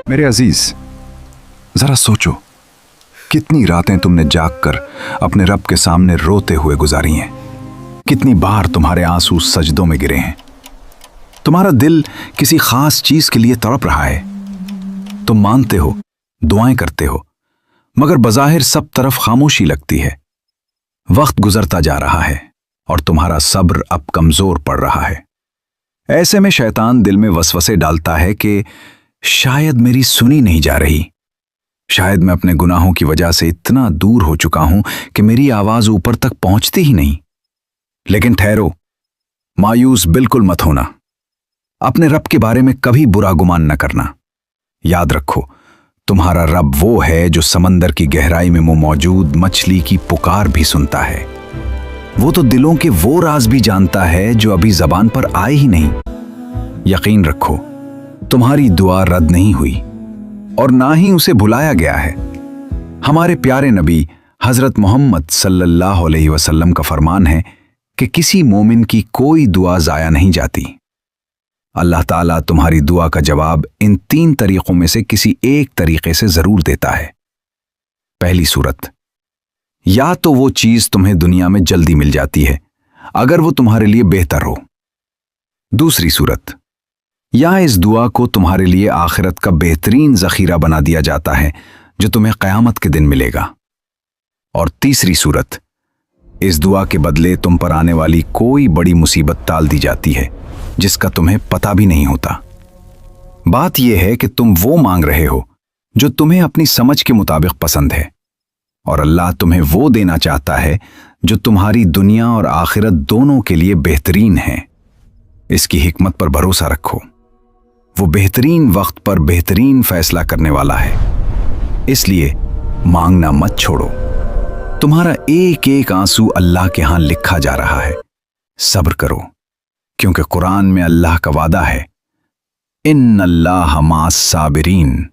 मेरे अजीज, जरा सोचो कितनी रातें तुमने जाग कर अपने रब के सामने रोते हुए गुजारी हैं। कितनी बार तुम्हारे आंसू सजदों में गिरे हैं। तुम्हारा दिल किसी खास चीज के लिए तड़प रहा है। तुम मानते हो, दुआएं करते हो, मगर बज़ाहिर सब तरफ खामोशी लगती है। वक्त गुजरता जा रहा है और तुम्हारा सब्र अब कमजोर पड़ रहा है। ऐसे में शैतान दिल में वसवसे डालता है कि शायद मेरी सुनी नहीं जा रही, शायद मैं अपने गुनाहों की वजह से इतना दूर हो चुका हूं कि मेरी आवाज ऊपर तक पहुंचती ही नहीं। लेकिन ठहरो, मायूस बिल्कुल मत होना। अपने रब के बारे में कभी बुरा गुमान न करना। याद रखो, तुम्हारा रब वो है जो समंदर की गहराई में मौजूद मछली की पुकार भी सुनता है। वो तो दिलों के वो राज भी जानता है जो अभी जबान पर आए ही नहीं। यकीन रखो, तुम्हारी दुआ रद्द नहीं हुई और ना ही उसे भुलाया गया है। हमारे प्यारे नबी हजरत मोहम्मद सल्लल्लाहु अलैहि वसल्लम का फरमान है कि किसी मोमिन की कोई दुआ जाया नहीं जाती। अल्लाह ताला तुम्हारी दुआ का जवाब इन 3 तरीकों में से किसी एक तरीके से जरूर देता है। पहली सूरत, या तो वो चीज तुम्हें दुनिया में जल्दी मिल जाती है अगर वो तुम्हारे लिए बेहतर हो। दूसरी सूरत, या इस दुआ को तुम्हारे लिए आखिरत का बेहतरीन जखीरा बना दिया जाता है जो तुम्हें क़यामत के दिन मिलेगा। और तीसरी सूरत, इस दुआ के बदले तुम पर आने वाली कोई बड़ी मुसीबत टाल दी जाती है जिसका तुम्हें पता भी नहीं होता। बात यह है कि तुम वो मांग रहे हो जो तुम्हें अपनी समझ के मुताबिक पसंद है, और अल्लाह तुम्हें वो देना चाहता है जो तुम्हारी दुनिया और आखिरत दोनों के लिए बेहतरीन है। इसकी हिकमत पर भरोसा रखो। वो बेहतरीन वक्त पर बेहतरीन फैसला करने वाला है। इसलिए मांगना मत छोड़ो। तुम्हारा एक एक आंसू अल्लाह के हां लिखा जा रहा है। सब्र करो, क्योंकि कुरान में अल्लाह का वादा है, इन्नल्लाह माअस साबिरीन।